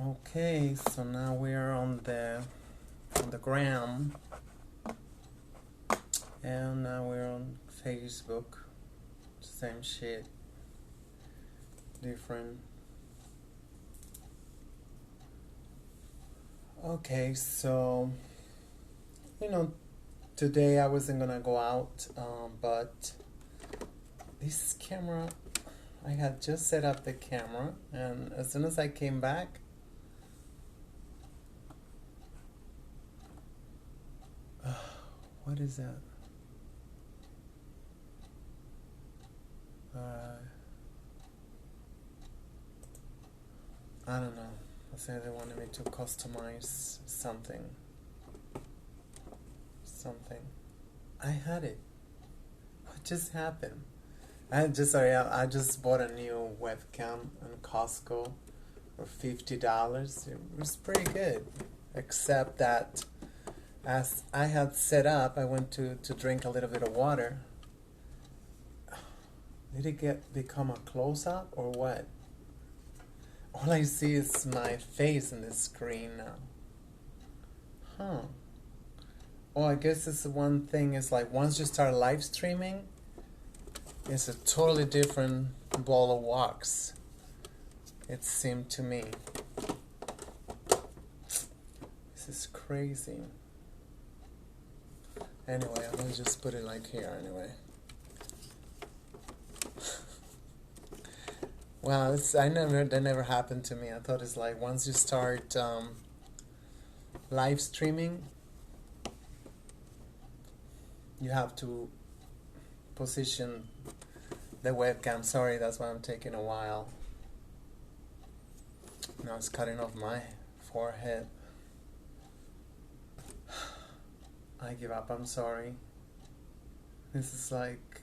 Okay, so now we're on the gram, and now we're on Facebook. Same shit, different. Okay, so today I wasn't gonna go out, but this camera, I had just set up the camera, and as soon as I came back, what is that? I don't know. I said they wanted me to customize something. I had it. What just happened? I just bought a new webcam in Costco for $50. It was pretty good, except that as I had set up, I went to drink a little bit of water. Did it become a close up or what? All I see is my face in the screen now. Huh. Well, I guess it's the one thing is like once you start live streaming, it's a totally different ball of wax. It seemed to me. This is crazy. Anyway, I'm gonna just put it like here anyway. Well, that never happened to me. I thought it's like once you start live streaming, you have to position the webcam. Sorry, that's why I'm taking a while. Now it's cutting off my forehead. I give up, I'm sorry. This is like,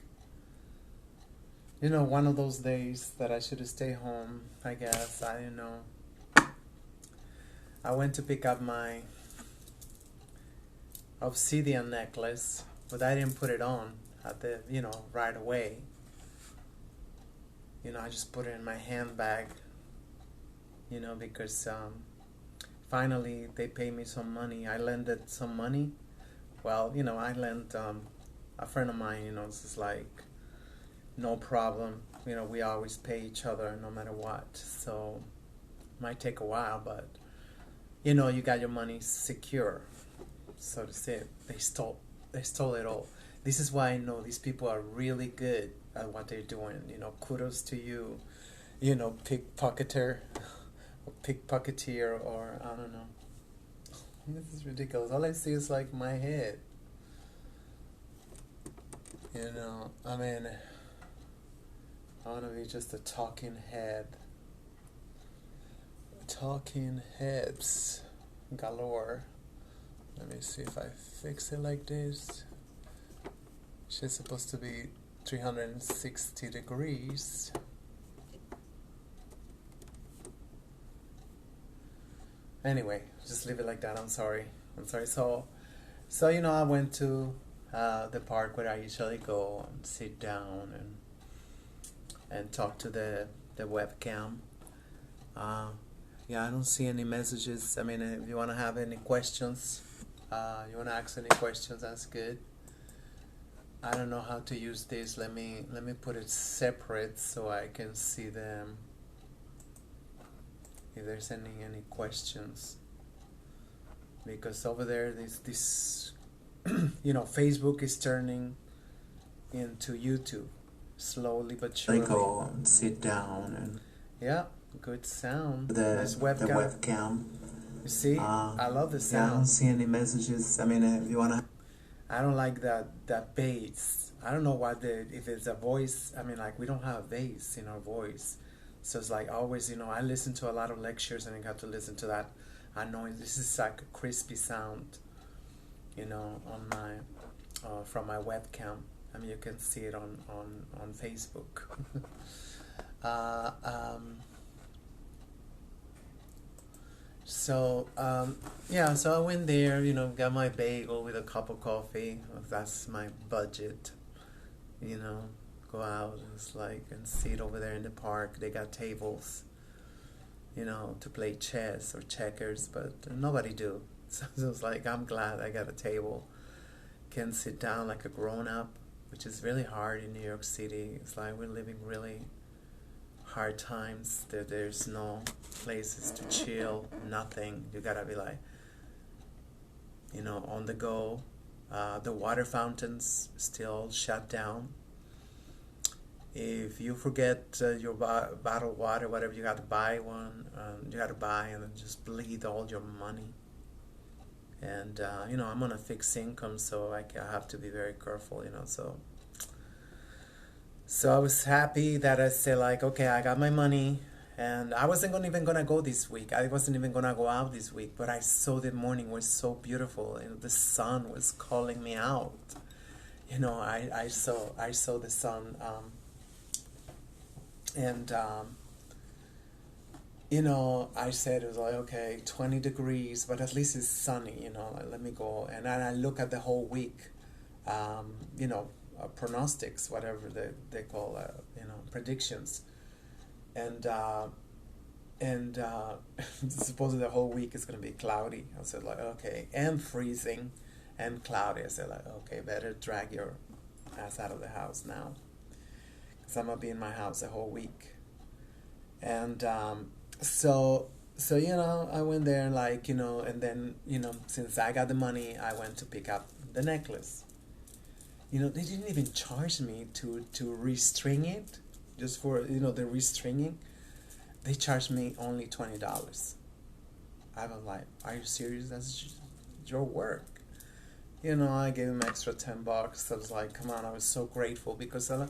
one of those days that I should stay home, I guess. I don't know. I went to pick up my obsidian necklace, but I didn't put it on at the, right away. I just put it in my handbag, because finally they paid me some money. I lended some money. Well, I lent a friend of mine, it's just like, no problem. We always pay each other no matter what. So, might take a while, but, you got your money secure, so to say. They stole it all. This is why I know these people are really good at what they're doing. Kudos to you, pickpocketer, or pickpocketeer, or I don't know. This is ridiculous. All I see is like my head. I mean, I want to be just a talking head. Talking heads galore. Let me see if I fix it like this. She's supposed to be 360 degrees. Anyway, just leave it like that. I'm sorry. So I went to the park where I usually go and sit down and talk to the webcam. Yeah, I don't see any messages. I mean, if you want to have any questions, you want to ask any questions, that's good. I don't know how to use this. Let me put it separate so I can see them. If there's any questions, because over there this Facebook is turning into YouTube slowly but surely. I go and sit down and yeah, good sound. The webcam. You see, I love the sound. Yeah, I don't see any messages. I mean, if you wanna. I don't like that bass. I don't know what if it's a voice. I mean, like we don't have bass in our voice. So it's like always, I listen to a lot of lectures and I have to listen to that annoying. This is like a crispy sound, on my from my webcam. I mean, you can see it on Facebook. So I went there, got my bagel with a cup of coffee. That's my budget, go out and sit over there in the park. They got tables, to play chess or checkers, but nobody do. So it was like, I'm glad I got a table, can sit down like a grown-up, which is really hard in New York City. It's like we're living really hard times. There's no places to chill, nothing. You gotta be like, on the go. The water fountains still shut down. If you forget your bottled water, whatever, you got to buy one. You got to buy and then just bleed all your money. And I'm on a fixed income, so I have to be very careful. So I was happy that I said, like, okay, I got my money, and I wasn't even gonna go this week. I wasn't even gonna go out this week, but I saw the morning was so beautiful, and the sun was calling me out. I saw the sun, and I said, it was like, okay, 20 degrees, but at least it's sunny. Like, let me go. And then I look at the whole week, pronostics, whatever they call, predictions, and supposedly the whole week is going to be cloudy. I said, like, okay, and freezing and cloudy. I said, like, okay, better drag your ass out of the house now, because I'm going to be in my house the whole week. And so I went there, like, and then, since I got the money, I went to pick up the necklace. They didn't even charge me to restring it, just for, the restringing. They charged me only $20. I was like, are you serious? That's your work. I gave him extra $10. I was like, come on, I was so grateful, because a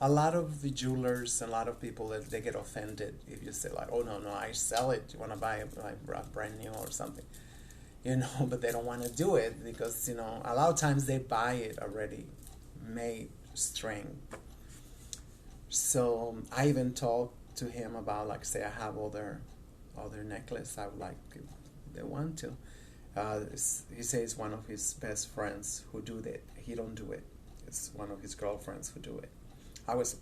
lot of the jewelers and a lot of people, they get offended if you say, like, oh, no, I sell it. You want to buy it like brand new or something, but they don't want to do it because, a lot of times they buy it already made string. So I even talked to him about, like, say I have other necklace I would like if they want to. He says one of his best friends who do that. He don't do it. It's one of his girlfriends who do it. I was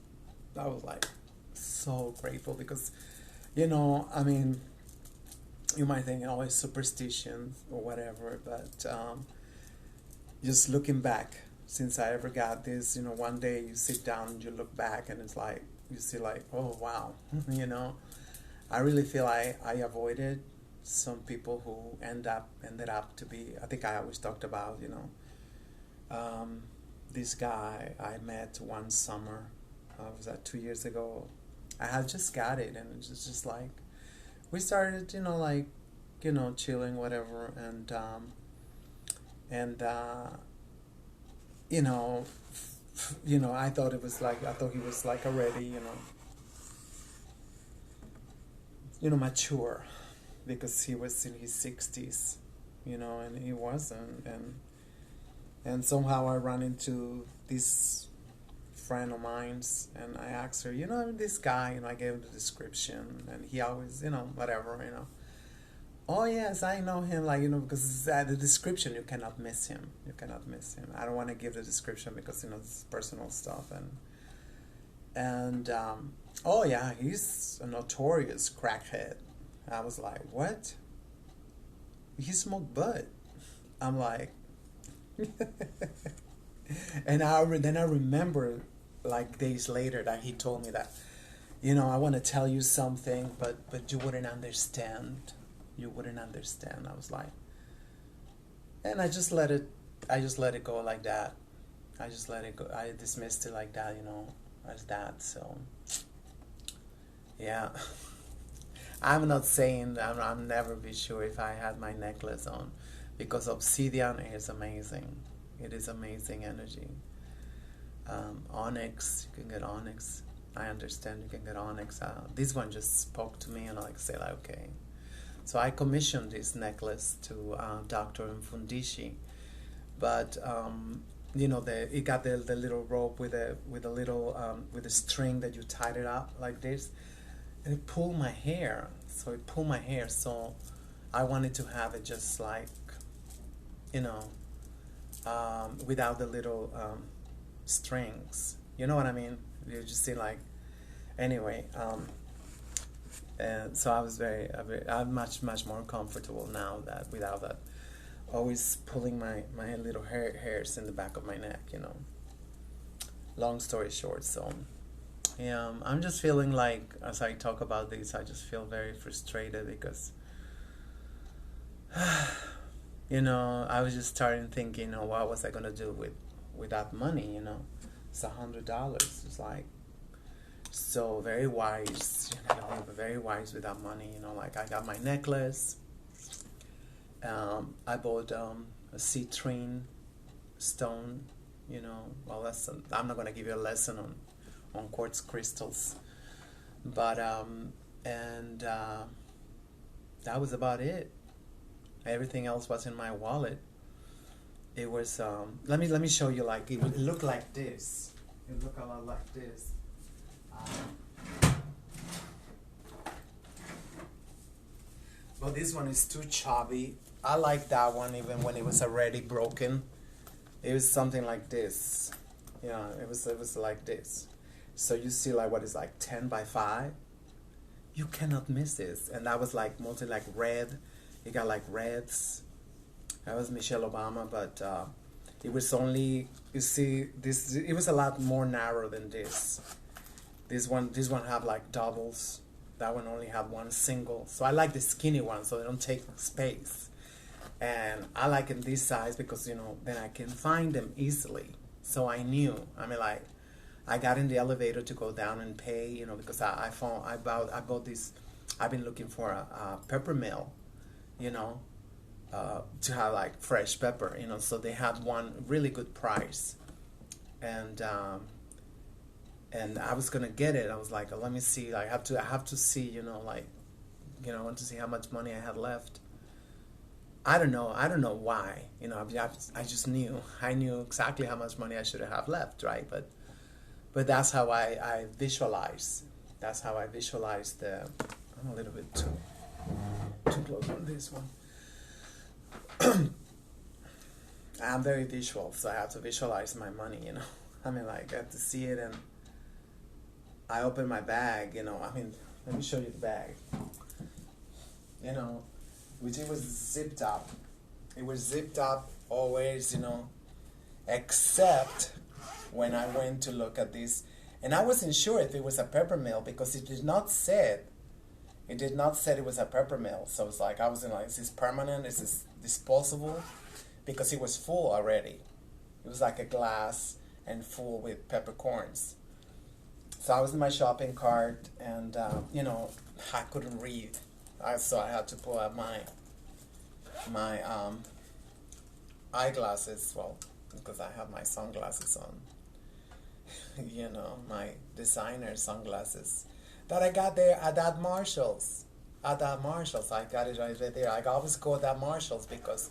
like so grateful because, I mean, you might think, oh, it's superstition or whatever, but just looking back, since I ever got this, one day you sit down and you look back and it's like, you see, like, oh, wow, I really feel I avoided some people who ended up to be, I think I always talked about, this guy I met one summer, was that 2 years ago? I had just got it, and it was just like, we started, chilling, whatever, and I thought he was like already, mature, because he was in his 60s, and he wasn't, and somehow I ran into this friend of mine's, and I asked her, this guy, I gave him the description, and he always, whatever, oh yes, I know him, like, because the description, you cannot miss him. I don't want to give the description because, it's personal stuff, and oh yeah, he's a notorious crackhead. I was like, what? He smoked bud. I'm like, and then I remember, like, days later, that he told me that, I want to tell you something, but you wouldn't understand. I was like, and I just let it go like that. I dismissed it like that, as that. So yeah. I'm not saying I'll never be sure if I had my necklace on, because obsidian is amazing. It is amazing energy. Onyx, you can get onyx. I understand you can get onyx. This one just spoke to me, and I said, okay. So I commissioned this necklace to Dr. Mfundishi, but it got the little rope with a little string that you tied it up like this, and it pulled my hair. So I wanted to have it just like, without the little strings. You know what I mean? You just see, like, anyway. And so I was I'm much more comfortable now that without that, always pulling my little hairs in the back of my neck, you know. Long story short, so yeah, I'm just feeling like as I talk about this, I just feel very frustrated because, you know, I was just starting thinking, you know, what was I gonna do with that money, you know? It's $100. It's like so very wise, you know, very wise with that money, you know. Like I got my necklace. I bought a citrine stone, you know. Well, I'm not gonna give you a lesson on quartz crystals, but and that was about it. Everything else was in my wallet. It was let me show you. Like it looked like this. It looked a lot like this. But this one is too chubby. I like that one even when it was already broken. It was something like this. Yeah, it was like this. So you see like what is like 10 by 5. You cannot miss this. And that was like mostly like red. It got like reds. That was Michelle Obama, but it was only, you see, this, it was a lot more narrow than this. This one had like doubles. That one only had one single. So I like the skinny one so they don't take space. And I like in this size because, you know, then I can find them easily. So I knew, I mean, like, I got in the elevator to go down and pay, you know, because I bought this, I've been looking for a pepper mill, you know, to have like fresh pepper, you know, so they had one really good price. And I was gonna get it. I was like, let me see. I have to see, you know, like, you know, I want to see how much money I had left. I don't know why, you know. I just knew. I knew exactly how much money I should have left, right? But that's how I visualize. That's how I visualize the. I'm a little bit too close on this one. I'm very visual, so I have to visualize my money, you know. I mean, like, I have to see it, and I open my bag, you know. I mean, let me show you the bag. You know, which it was zipped up. It was zipped up always, you know, except when I went to look at this. And I wasn't sure if it was a pepper mill because it did not say it was a pepper mill. So it's like, I was like, is this permanent? Is this disposable? Because it was full already. It was like a glass and full with peppercorns. So I was in my shopping cart, and you know, I couldn't read. So I had to pull out my eyeglasses. Well, because I have my sunglasses on. You know, my designer sunglasses that I got there at that Marshalls. At that Marshalls, I got it right there. I always go to that Marshalls because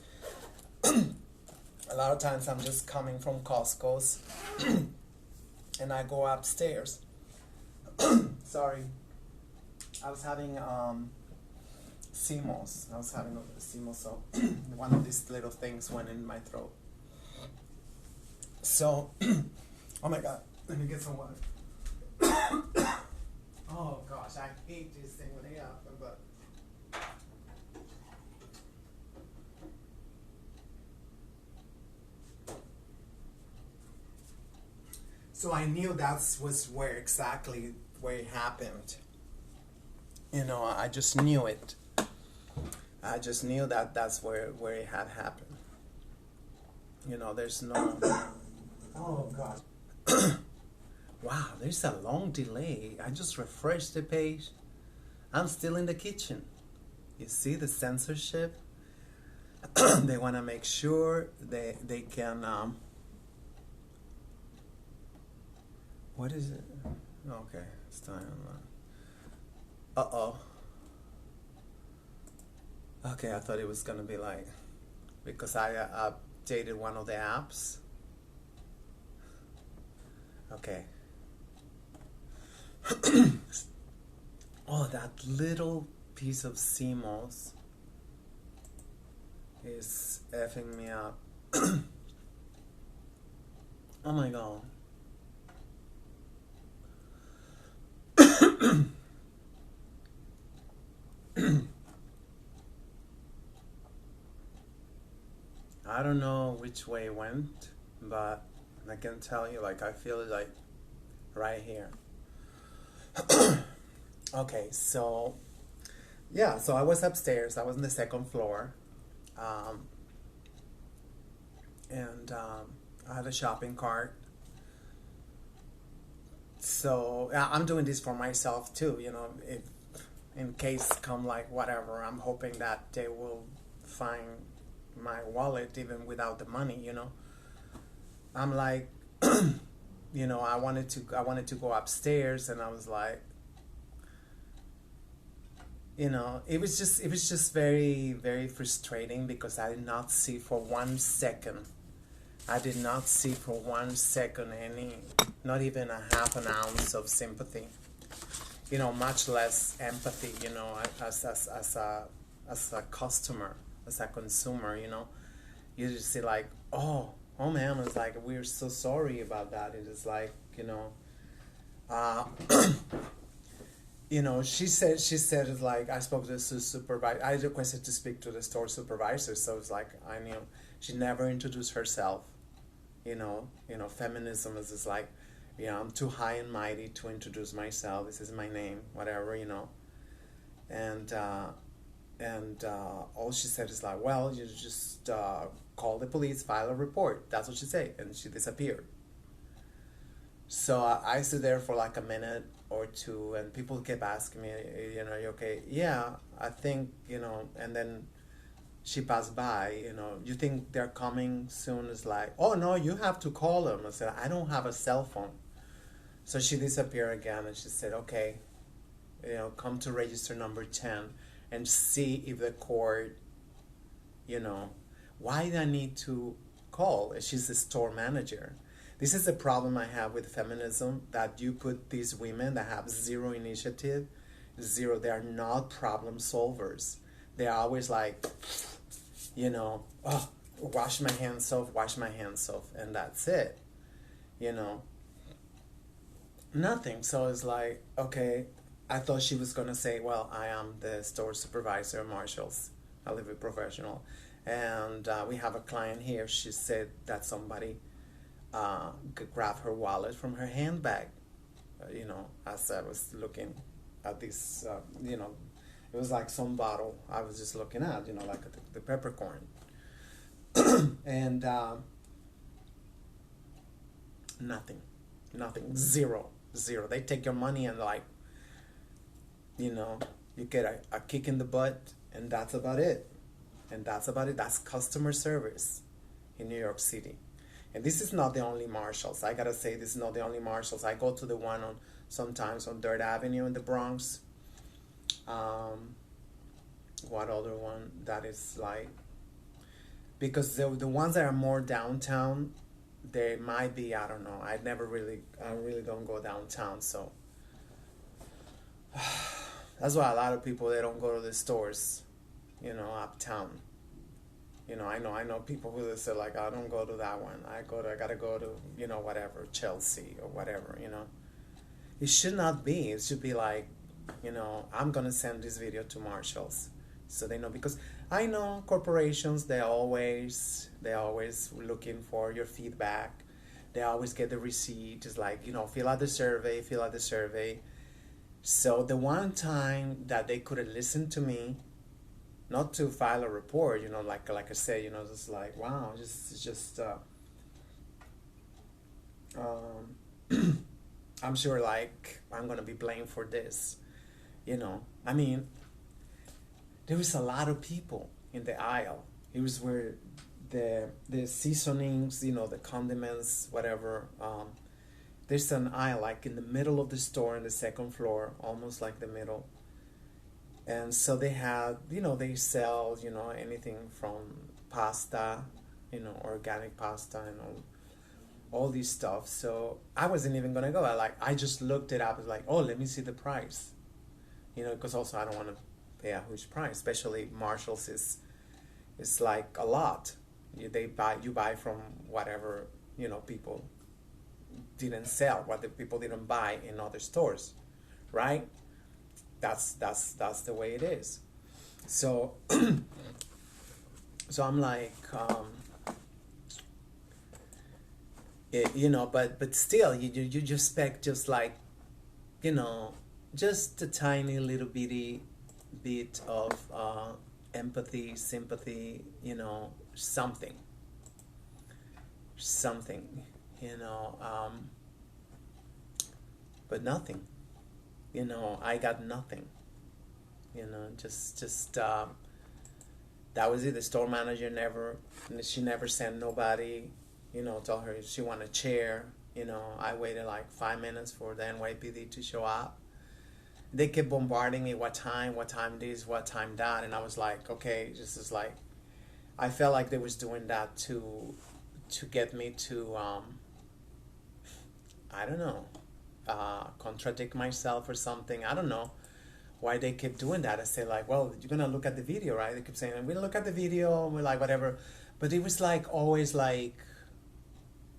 a lot of times I'm just coming from Costco's and I go upstairs. Sorry. I was having CMOS. I was having a CMOS, so one of these little things went in my throat. So, oh my God, let me get some water. Oh gosh, I hate this thing when it happens, but. So I knew that was exactly where it happened. You know, I just knew it. I just knew that that's where it had happened. You know, there's no. Oh God. Wow, there's a long delay. I just refreshed the page. I'm still in the kitchen. You see the censorship? They want to make sure they can. What is it? Okay, it's time. Uh-oh. Okay, I thought it was gonna be like, because I updated one of the apps. Okay. Oh, that little piece of CMOS is effing me up. Oh my God. I don't know which way it went, but I can tell you, like, I feel it like right here. Okay, so yeah, so I was upstairs. I was on the second floor, um, and I had a shopping cart. So yeah, I'm doing this for myself too. If in case come like whatever, I'm hoping that they will find my wallet even without the money. I'm like, I wanted to go upstairs, and I was like, it was just very, very frustrating because I did not see for 1 second. I did not see for 1 second any, not even a half an ounce of sympathy. Much less empathy. As a customer, as a consumer. You just see like, oh man, it's like we're so sorry about that. It is like, uh, she said it's like I spoke to the supervisor. I requested to speak to the store supervisor, so it's like I knew she never introduced herself. Feminism is just like, I'm too high and mighty to introduce myself. This is my name, whatever. And all she said is like, well, you just call the police, file a report. That's what she said, and she disappeared. So I stood there for like a minute or two, and people kept asking me, you okay? Yeah, I think, and then she passed by, you think they're coming soon? It's like, oh no, you have to call them. I said, I don't have a cell phone. So she disappeared again, and she said, okay, come to register number 10 and see if the court, why do I need to call? She's the store manager. This is the problem I have with feminism, that you put these women that have zero initiative, zero, they are not problem solvers. They're always like, oh, wash my hands off, and that's it. Nothing. So it's like, okay, I thought she was going to say, well, I am the store supervisor at Marshalls. I live with professional. And we have a client here. She said that somebody grabbed her wallet from her handbag. As I was looking at this, it was like some bottle I was just looking at, like the peppercorn. And nothing, zero. They take your money and like, you get a kick in the butt, and that's about it. That's customer service in New York City. And this is not the only Marshalls. I gotta say, this is not the only Marshalls. I go to the one sometimes on 3rd Avenue in the Bronx. What other one that is like? Because the ones that are more downtown, they might be, I don't know. I really don't go downtown, so that's why a lot of people, they don't go to the stores, uptown. I know people who say like, I don't go to that one. I gotta go to, whatever, Chelsea or whatever. It should not be. It should be like, I'm gonna send this video to Marshalls, so they know, because I know corporations, they always looking for your feedback. They always get the receipt. It's like, fill out the survey. So the one time that they could have listened to me, not to file a report, like I said, just like, wow, just I'm sure like I'm gonna be blamed for this, I mean, there was a lot of people in the aisle. It was where the seasonings, the condiments, whatever. There's an aisle like in the middle of the store, in the second floor, almost like the middle. And so they had, they sell, anything from pasta, organic pasta and all these stuff. So I wasn't even gonna go. I just looked it up. It's like, oh, let me see the price, because also I don't want to pay a huge price. Especially Marshalls is like a lot. You buy from whatever people didn't sell, what the people didn't buy in other stores, right? That's the way it is. So so I'm like, But still, you just expect just like, you know, just a tiny little bitty bit of empathy, sympathy, something, you know, but nothing. I got nothing. Just that was it. The store manager she never sent nobody. Told her she wanted a chair. I waited like 5 minutes for the NYPD to show up. They kept bombarding me. What time this, what time that, and I was like, okay, this is like, I felt like they was doing that to get me to I don't know, contradict myself or something. I don't know why they kept doing that. I said like, well, you're gonna look at the video, right? They kept saying, we're gonna look at the video. We're like, whatever, but it was like always like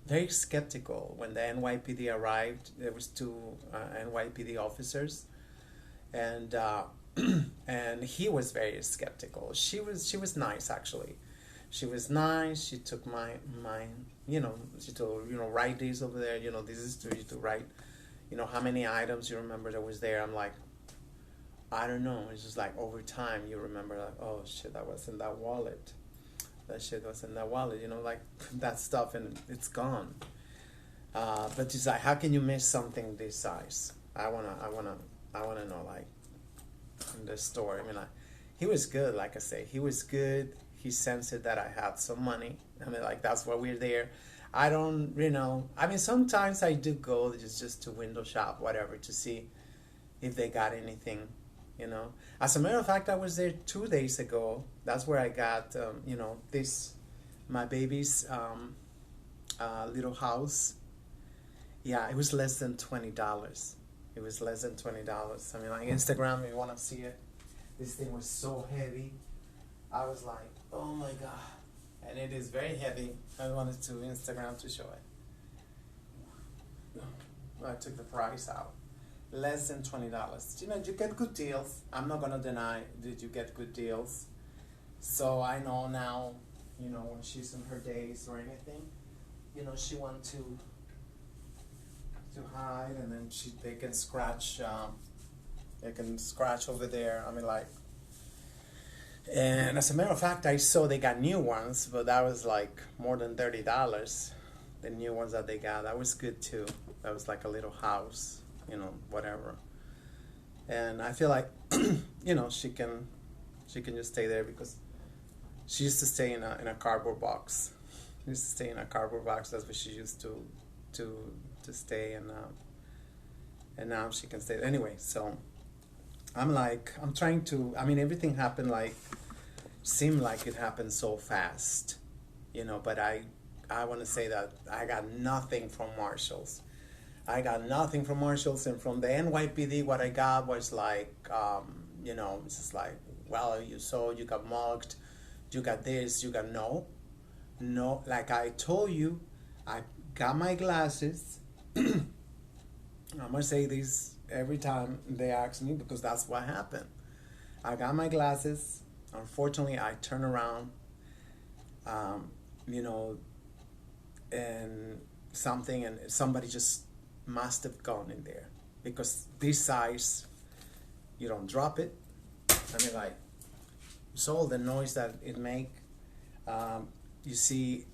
very skeptical. When the NYPD arrived, there was two NYPD officers, and and he was very skeptical. She was nice, actually. She was nice. She took my she told, write this over there. This is to you to write. How many items you remember that was there. I'm like, I don't know. It's just like over time you remember, like, oh shit, that was in that wallet. That shit was in that wallet. Like that stuff, and it's gone. But it's like, how can you miss something this size? I wanna know, like, in the store. I mean, like, he was good. Like I say, he was good. He sensed that I had some money. I mean, like, that's why we're there. I don't, I mean, sometimes I do go just to window shop, whatever, to see if they got anything. As a matter of fact, I was there 2 days ago. That's where I got, this, my baby's little house. Yeah, it was less than $20. It was less than $20. I mean, like, Instagram, if you want to see it, this thing was so heavy. I was like, oh my God. And it is very heavy. I wanted to Instagram to show it. I took the price out. Less than $20. You get good deals. I'm not gonna deny that you get good deals. So I know now, when she's in her days or anything, she wants to hide, and then they can scratch. They can scratch over there. I mean, like. And as a matter of fact, I saw they got new ones, but that was like more than $30. The new ones that they got, that was good too. That was like a little house, whatever. And I feel like, she can just stay there, because she used to stay in a cardboard box. She used to stay in a cardboard box. That's what she used to stay, and now she can stay anyway. So I'm trying to. I mean, everything happened seemed like it happened so fast, But I want to say that I got nothing from Marshalls. I got nothing from Marshalls, and from the NYPD, what I got was like, it's just like, well, you got mugged, you got this, you got no. Like I told you, I got my glasses. I'm gonna say this every time they ask me, because that's what happened. I got my glasses. Unfortunately, I turn around, and somebody just must have gone in there, because this size, you don't drop it. I mean, like, so all the noise that it make, you see.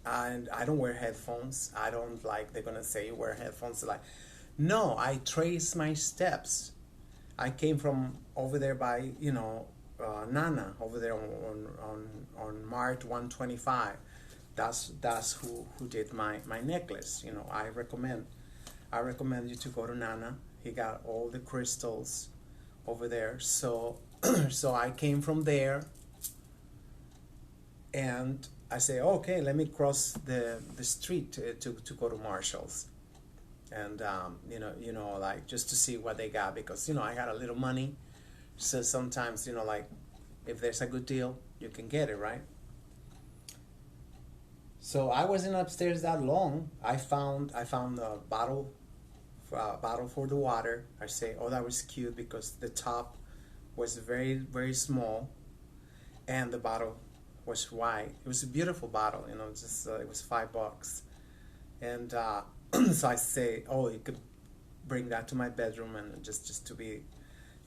And I don't wear headphones. I don't, like, they're gonna say you wear headphones. Like, no, I trace my steps. I came from over there by, Nana, over there on Mart 125. That's who did my necklace. I recommend you to go to Nana. He got all the crystals over there. So so I came from there, and I say, okay, let me cross the street to go to Marshall's, and like, just to see what they got, because I got a little money, so sometimes like, if there's a good deal, you can get it, right? So I wasn't upstairs that long. I found a bottle for the water. I say, oh, that was cute, because the top was very, very small, and the bottle was white. It was a beautiful bottle, you know, just it was $5. And so I say, oh, you could bring that to my bedroom and just to be,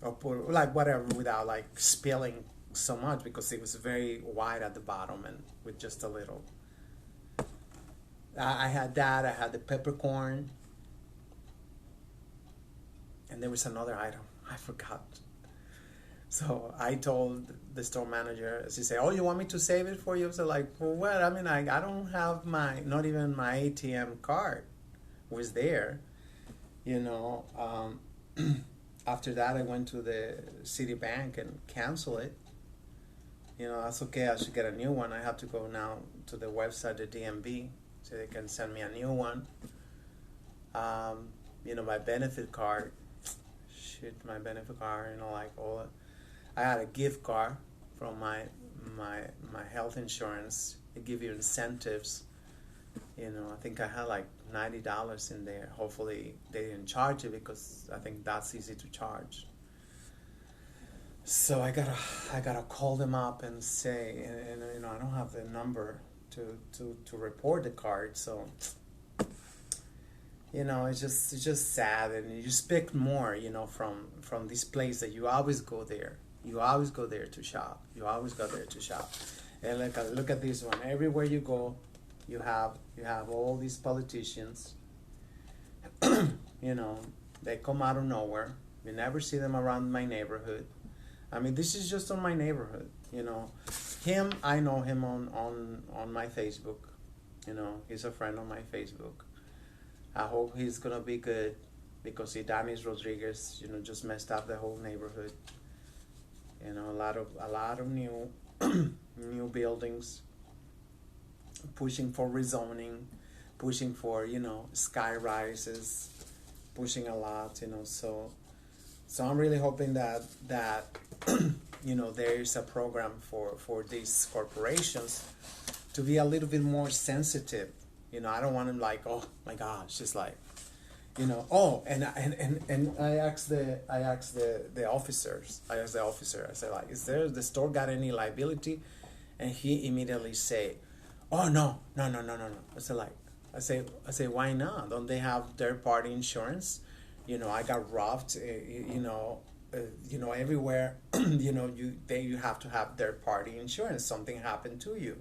or put like whatever without like spilling so much, because it was very wide at the bottom and with just a little. I had that. I had the peppercorn, and there was another item I forgot. So I told the store manager. She said, "Oh, you want me to save it for you?" So like, well, what? I mean, I don't have not even my ATM card was there, you know. After that, I went to the Citibank and cancel it. You know, that's okay. I should get a new one. I have to go now to the website, the DMV, so they can send me a new one. You know, my benefit card. Shit, my benefit card. You know, like all. I had a gift card from my health insurance. They give you incentives. You know, I think I had like $90 in there. Hopefully they didn't charge it, because I think that's easy to charge. So I gotta call them up and say, and you know, I don't have the number to report the card. So you know, it's just sad, and you expect more, you know, from this place that you always go there. You always go there to shop. You always go there to shop. And look at this one. Everywhere you go, you have all these politicians. You know, they come out of nowhere. You never see them around my neighborhood. I mean, this is just on my neighborhood. You know, I know him on my Facebook. You know, he's a friend on my Facebook. I hope he's gonna be good, because Idanis Rodriguez, you know, just messed up the whole neighborhood. You know, a lot of new new buildings, pushing for rezoning, pushing for, you know, sky rises, pushing a lot, you know. So I'm really hoping that you know, there is a program for these corporations to be a little bit more sensitive. You know, I don't want them like, oh my gosh, just like, you know. Oh, and I asked the officers. I asked the officer. I said, like, is the store got any liability? And he immediately say, oh no. I said, like, I say, why not? Don't they have third party insurance? You know, I got robbed. You know, everywhere. You know, you have to have third party insurance. Something happened to you.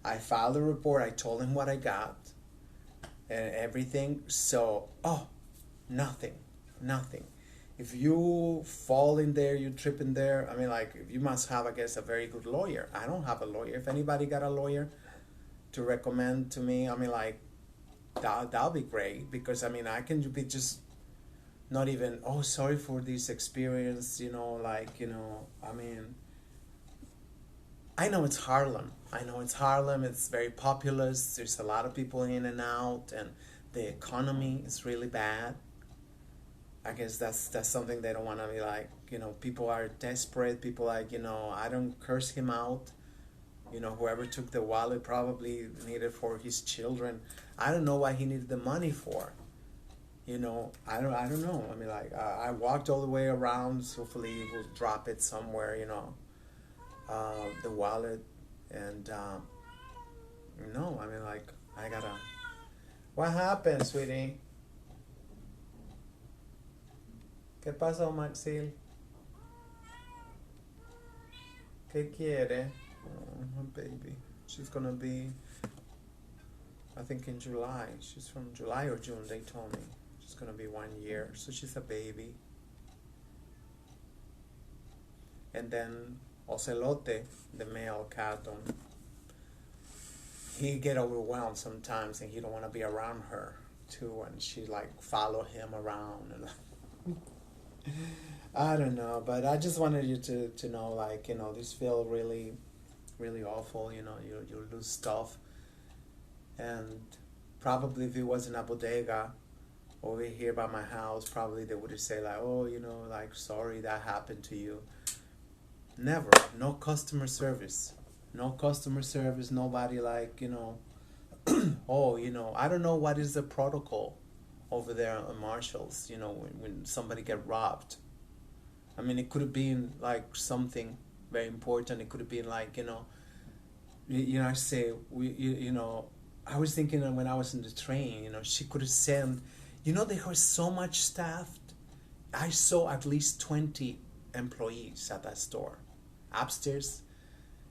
I filed a report. I told him what I got and everything. So, nothing. If you fall in there, you trip in there. I mean, like, you must have, I guess, a very good lawyer. I don't have a lawyer. If anybody got a lawyer to recommend to me, I mean, like, that'll be great, because I mean, I can be just not even, oh, sorry for this experience, you know, like, you know, I mean, I know it's Harlem. It's very populous. There's a lot of people in and out, and the economy is really bad. I guess that's something they don't want to be like, you know, people are desperate. People like, you know, I don't curse him out. You know, whoever took the wallet probably needed for his children. I don't know what he needed the money for. You know, I don't know. I mean, like, I walked all the way around. So hopefully he will drop it somewhere, you know, the wallet. And, no, I mean, like, I gotta... What happened, sweetie? ¿Qué pasó, Maxil? ¿Qué quiere? Oh, baby. She's gonna be, I think, in July. She's from July or June, they told me. She's gonna be 1 year, so she's a baby. And then Ocelote, the male cat, he get overwhelmed sometimes, and he don't want to be around her too, and she like follow him around, and I don't know, but I just wanted you to know, like, you know, this feel really, really awful. You know, you lose stuff, and probably if it was in a bodega over here by my house, probably they would say like, oh, you know, like, sorry that happened to you. Never. No customer service. Nobody, like, you know, oh, you know, I don't know what is the protocol over there at Marshall's, you know, when somebody get robbed. I mean, it could have been like something, very important. It could have been like, I say, I was thinking that when I was in the train, she could have sent, there was so much staff. I saw at least 20 employees at that store, upstairs,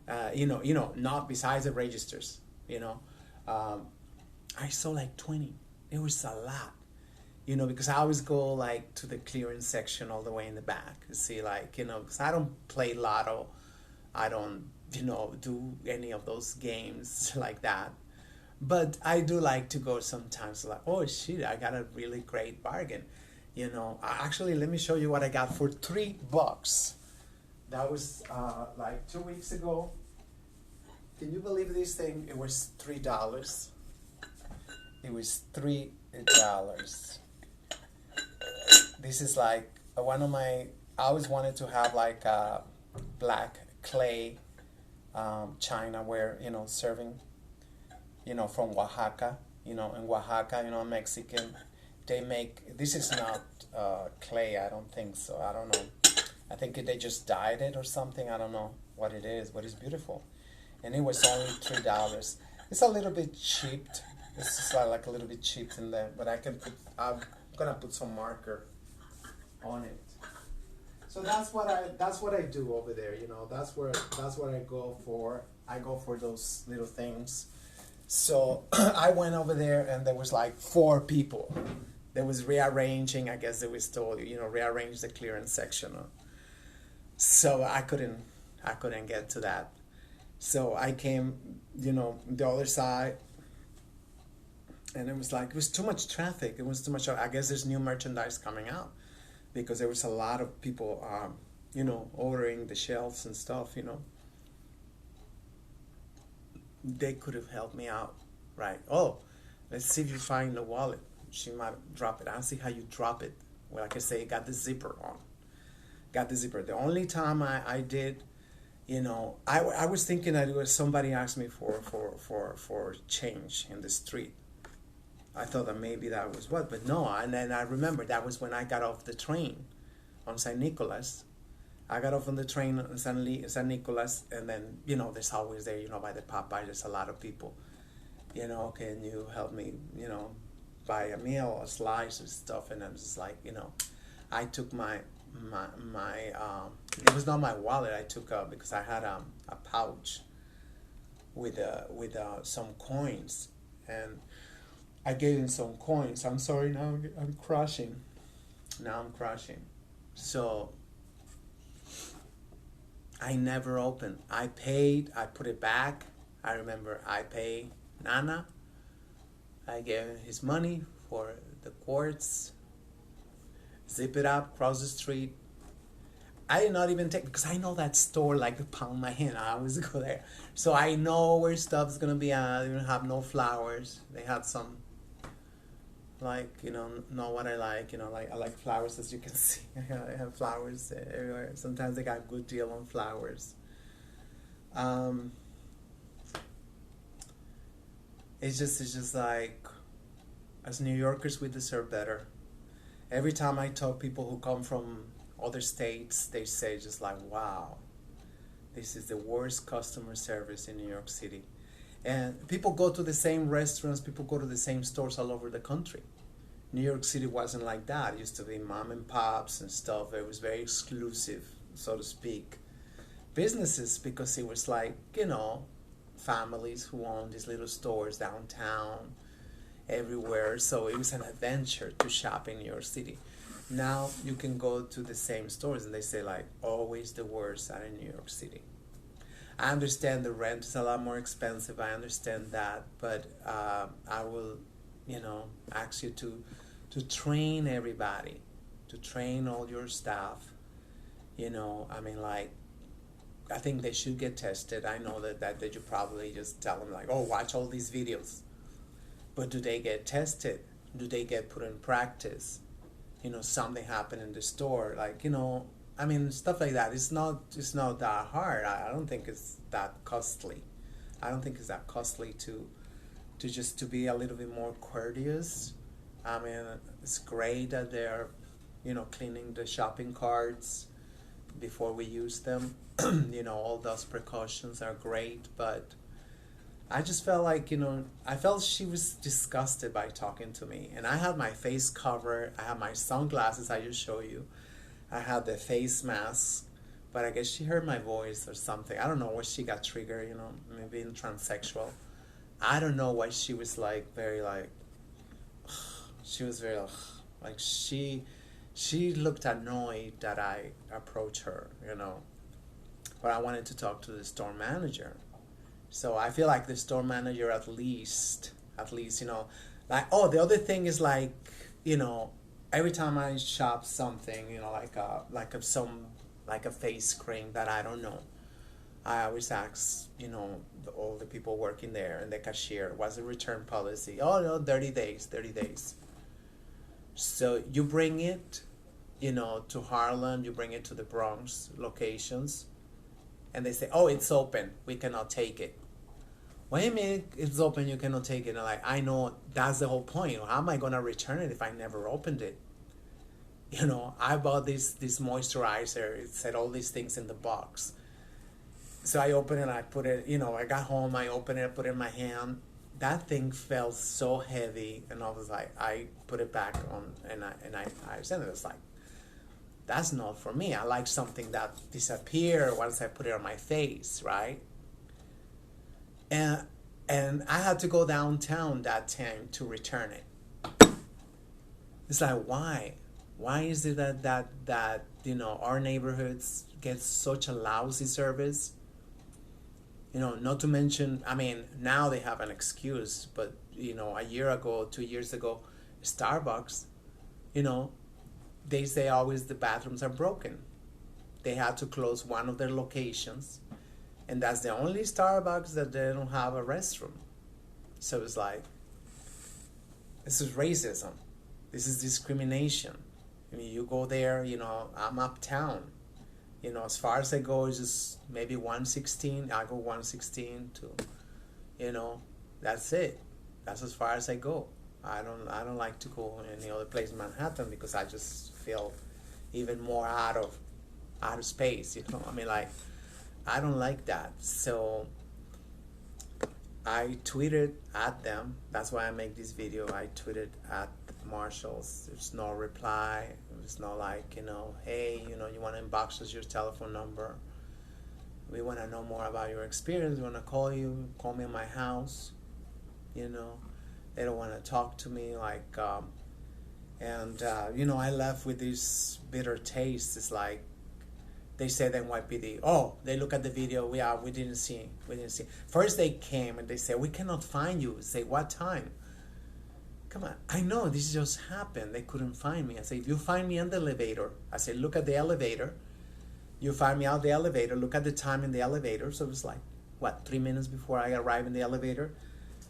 not besides the registers, I saw like 20. It was a lot, because I always go like to the clearance section all the way in the back to see like, because I don't play lotto. I don't, do any of those games like that. But I do like to go sometimes like, oh shit, I got a really great bargain. Actually, let me show you what I got for $3. That was like 2 weeks ago. Can you believe this thing? It was $3. It was $3. This is like one of my, I always wanted to have like a black clay Chinaware, serving, from Oaxaca, in Oaxaca, Mexican, they make, this is not clay, I don't think so, I don't know. I think they just dyed it or something, I don't know what it is, but it's beautiful. And it was only $3. It's a little bit cheap. It's just like a little bit cheap in there, but I'm gonna put some marker on it. So that's what I do over there, that's what I go for. I go for those little things. So I went over there and there was like 4 people. There was rearranging, I guess they was told, rearrange the clearance section. So I couldn't get to that. So I came, the other side, and it was too much traffic. It was too much. I guess there's new merchandise coming out because there was a lot of people, ordering the shelves and stuff, They could have helped me out, right? Oh, let's see if you find the wallet. She might drop it. I don't see how you drop it. Well, like I say, got the zipper on. Got the zipper. The only time I did, I was thinking that it was somebody asked me for change in the street. I thought that maybe that was what, but no. And then I remember that was when I got off the train on San Nicolas. I got off on the train on San Nicolas, and then, there's always there, by the Popeye, there's a lot of people. Can you help me, buy a meal, a slice of stuff? And I was just like, I took my it was not my wallet. I took because I had a pouch with some coins, and I gave him some coins. I'm sorry, now I'm crashing. So I never opened. I paid. I put it back. I remember I paid Nana. I gave him his money for the quartz. Zip it up, cross the street. I did not even take, because I know that store like the palm of my hand. I always go there. So I know where stuff's going to be at. They don't have no flowers. They had some, like, not what I like. Like, I like flowers, as you can see. I have flowers everywhere. Sometimes they got a good deal on flowers. It's just like, as New Yorkers, we deserve better. Every time I talk people who come from other states, they say just like, wow, this is the worst customer service in New York City. And people go to the same restaurants, people go to the same stores all over the country. New York City wasn't like that. It used to be mom and pops and stuff. It was very exclusive, so to speak. Businesses, because it was like, families who owned these little stores downtown, everywhere. So it was an adventure to shop in New York City. Now you can go to the same stores and they say like, always the worst are in New York City. I understand the rent is a lot more expensive. I understand that, but I will, ask you to train everybody, to train all your staff. I think they should get tested. I know that you probably just tell them like, oh, watch all these videos. But do they get tested? Do they get put in practice? Something happened in the store, like, stuff like that. It's not that hard. I don't think it's that costly. I don't think it's that costly to just to be a little bit more courteous. It's great that they're, cleaning the shopping carts, before we use them. You know, all those precautions are great, but I just felt like, you know, I felt she was disgusted by talking to me. And I had my face covered, I had my sunglasses, I just show you. I had the face mask, but I guess she heard my voice or something. I don't know what she got triggered, you know, maybe being transsexual. I don't know why she was like very like, she was very like she looked annoyed that I approached her, you know. But I wanted to talk to the store manager. So I feel like the store manager at least, you know, like, oh, the other thing is like, you know, every time I shop something, you know, like a face cream that I don't know, I always ask, you know, all the people working there and the cashier, what's the return policy? Oh, no, 30 days, 30 days. So you bring it, you know, to Harlem, you bring it to the Bronx locations, and they say, oh, it's open, we cannot take it. Wait a minute, it's open, you cannot take it. And like, I know that's the whole point. How am I going to return it if I never opened it? You know, I bought this moisturizer. It said all these things in the box. So I opened it, I put it, you know, I got home, I opened it, I put it in my hand. That thing felt so heavy, and I was like, I put it back on, and I said it was like, that's not for me. I like something that disappear once I put it on my face, right? And I had to go downtown that time to return it. It's like, why? Why is it that you know, our neighborhoods get such a lousy service? You know, not to mention, I mean, now they have an excuse, but you know, a year ago, 2 years ago, Starbucks, you know, they say always the bathrooms are broken. They had to close one of their locations, and that's the only Starbucks that they don't have a restroom. So it's like, this is racism. This is discrimination. I mean, you go there, you know, I'm uptown. You know, as far as I go is just maybe 116. I go 116 to, you know, that's it. That's as far as I go. I don't like to go any other place in Manhattan because I just feel even more out of space, you know. I mean, like, I don't like that. So I tweeted at them. That's why I make this video. I tweeted at Marshalls. There's no reply. It's not like, you know, hey, you know, you want to inbox us your telephone number. We want to know more about your experience. We want to call you. Call me in my house. You know, they don't want to talk to me. Like, you know, I left with this bitter taste. It's like, they said NYPD, oh, they look at the video, we didn't see. First they came and they said, we cannot find you. Say, what time? Come on, I know this just happened. They couldn't find me. I said, if you find me in the elevator, I said, look at the elevator. You find me out the elevator, look at the time in the elevator. So it was like, what, 3 minutes before I arrived in the elevator?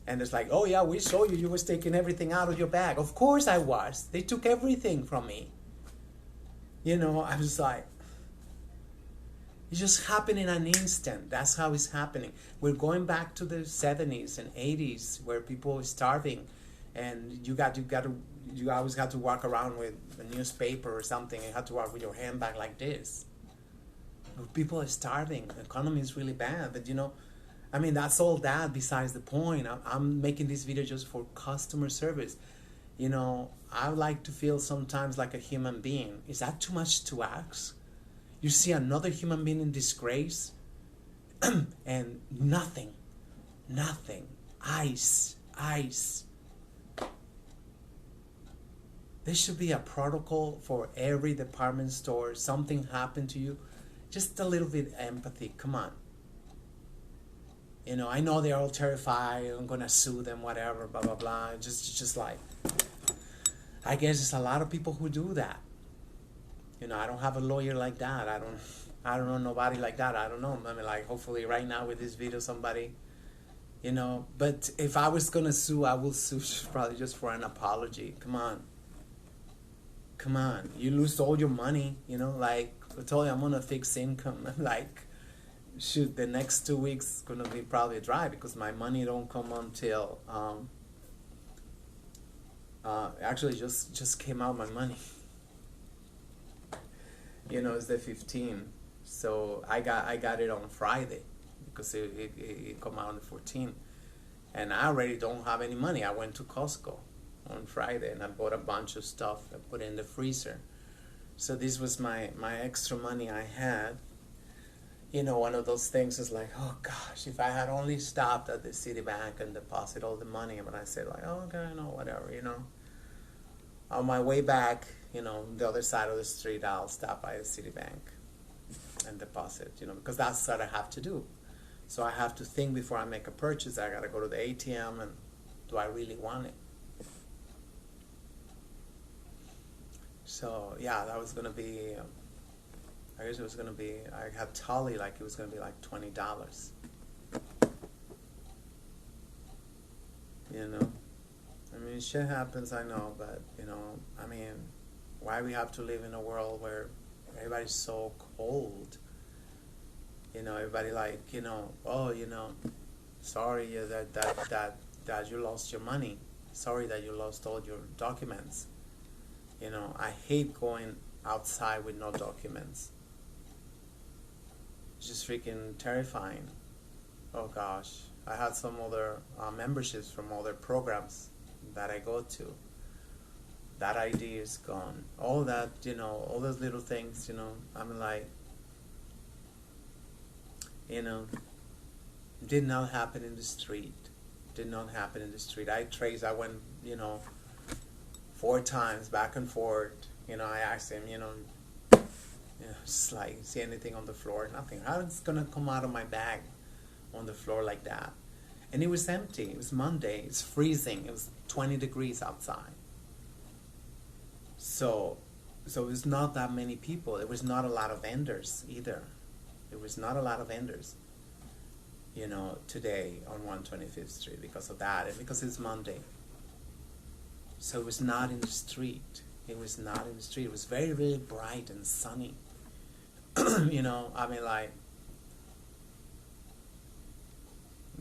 And it's like, oh yeah, we saw you. You was taking everything out of your bag. Of course I was. They took everything from me. You know, I was like, it just happened in an instant. That's how it's happening. We're going back to the 70s and 80s where people were starving, and you always had to walk around with a newspaper or something. You had to walk with your handbag like this. People are starving. The economy is really bad. But you know, I mean, that's all that besides the point. I'm making this video just for customer service. You know, I like to feel sometimes like a human being. Is that too much to ask? You see another human being in disgrace and nothing, ice. There should be a protocol for every department store. Something happened to you, just a little bit of empathy. Come on. You know, I know they're all terrified. I'm gonna sue them, whatever, blah blah blah. Just like, I guess there's a lot of people who do that. You know, I don't have a lawyer like that. I don't know nobody like that. I don't know. I mean, like, hopefully right now with this video, somebody, you know. But if I was gonna sue, I will sue probably just for an apology. Come on. You lose all your money. You know, like I told you, I'm on a fixed income. Like, shoot, the next 2 weeks gonna be probably dry because my money don't come until actually just came out my money. You know, it's the 15th. So I got it on Friday because it come out on the 14th, and I already don't have any money. I went to Costco on Friday and I bought a bunch of stuff and put it in the freezer. So this was my extra money I had. You know, one of those things is like, oh gosh, if I had only stopped at the Citibank and deposit all the money. But I said like, oh, okay, no, whatever, you know. On my way back, you know, the other side of the street, I'll stop by the Citibank and deposit, you know, because that's what I have to do. So I have to think before I make a purchase. I gotta go to the ATM and do I really want it? So yeah, that was gonna be. I guess it was gonna be. I had tally like it was gonna be like $20. You know, I mean, shit happens. I know, but you know, I mean, why we have to live in a world where everybody's so cold? You know, everybody like, you know, oh, you know, sorry that you lost your money. Sorry that you lost all your documents. You know, I hate going outside with no documents. It's just freaking terrifying. Oh gosh, I had some other memberships from other programs that I go to. That ID is gone. All that, you know, all those little things, you know, I'm like, you know, did not happen in the street. Did not happen in the street. I went, you know, 4 times back and forth. You know, I asked him, you know, just like, see anything on the floor? Nothing. How is it gonna come out of my bag on the floor like that? And it was empty. It was Monday. It's freezing. It was 20 degrees outside. So it was not that many people. There was not a lot of vendors either. There was not a lot of vendors, you know, today on 125th Street because of that and because it's Monday. So it was not in the street. It was not in the street. It was very, very bright and sunny. You know, I mean, like,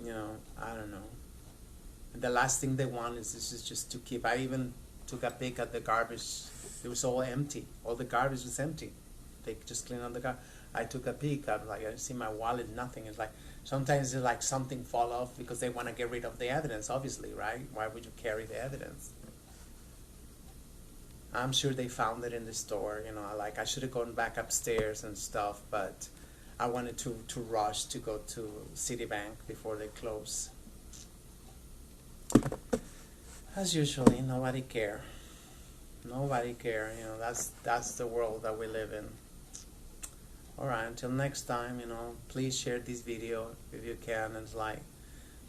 you know, I don't know. And the last thing they want is just to keep. I even took a peek at the garbage. It was all empty. All the garbage was empty. They just cleaned up the garbage. I took a peek. I was like, I didn't see my wallet, nothing. It's like, sometimes it's like something fall off because they want to get rid of the evidence, obviously, right? Why would you carry the evidence? I'm sure they found it in the store, you know, like I should have gone back upstairs and stuff, but I wanted to rush to go to Citibank before they close. As usually, nobody care. Nobody care, you know, that's the world that we live in. Alright, until next time, you know, please share this video if you can. It's like,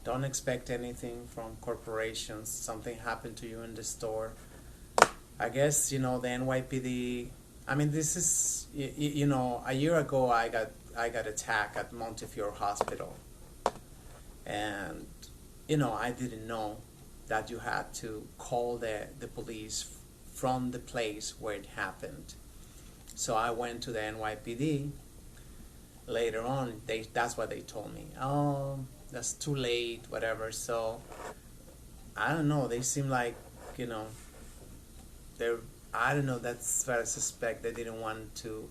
don't expect anything from corporations. Something happened to you in the store. I guess, you know, the NYPD, I mean, this is, you know, a year ago I got attacked at Montefiore Hospital. And, you know, I didn't know that you had to call the police from the place where it happened. So I went to the NYPD. Later on, that's what they told me. Oh, that's too late, whatever. So, I don't know, they seem like, you know, I don't know, that's what I suspect. They didn't want to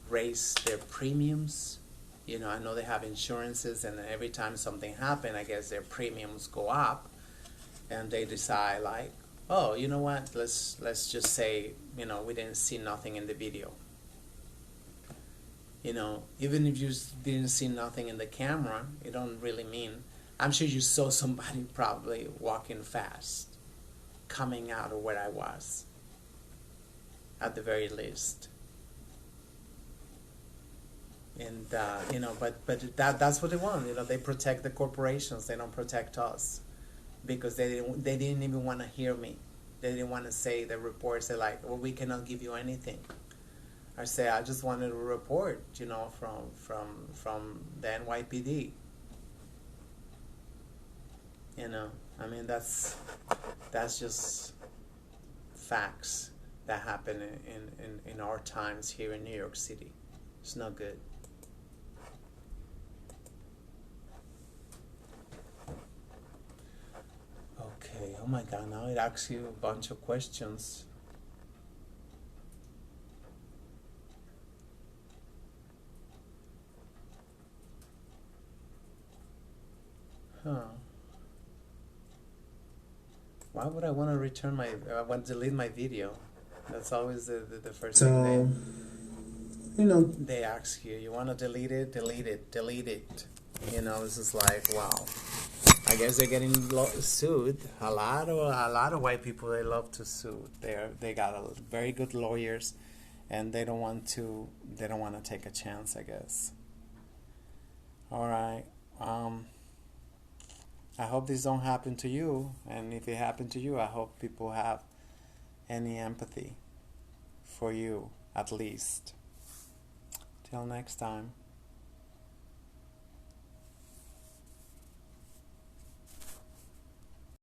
raise their premiums. You know, I know they have insurances, and every time something happens, I guess their premiums go up, and they decide like, oh, you know what, let's just say, you know, we didn't see nothing in the video. You know, even if you didn't see nothing in the camera, it don't really mean, I'm sure you saw somebody probably walking fast, coming out of where I was, at the very least. And you know, but that's what they want. You know, they protect the corporations. They don't protect us, because they didn't even want to hear me. They didn't want to say the reports. They're like, well, we cannot give you anything. I say, I just wanted a report, you know, from the NYPD. You know, I mean, that's just facts that happen in our times here in New York City. It's not good. Okay, oh my God, now it asks you a bunch of questions. Huh. Why would I want to return my? I want to delete my video. That's always the first thing So, you know, they ask you. You want to delete it? Delete it. Delete it. You know, this is like, wow. I guess they're getting sued. A lot of white people, they love to sue. They got very good lawyers, and they don't want to take a chance, I guess. All right. I hope this don't happen to you, and if it happened to you, I hope people have any empathy for you, at least. Till next time.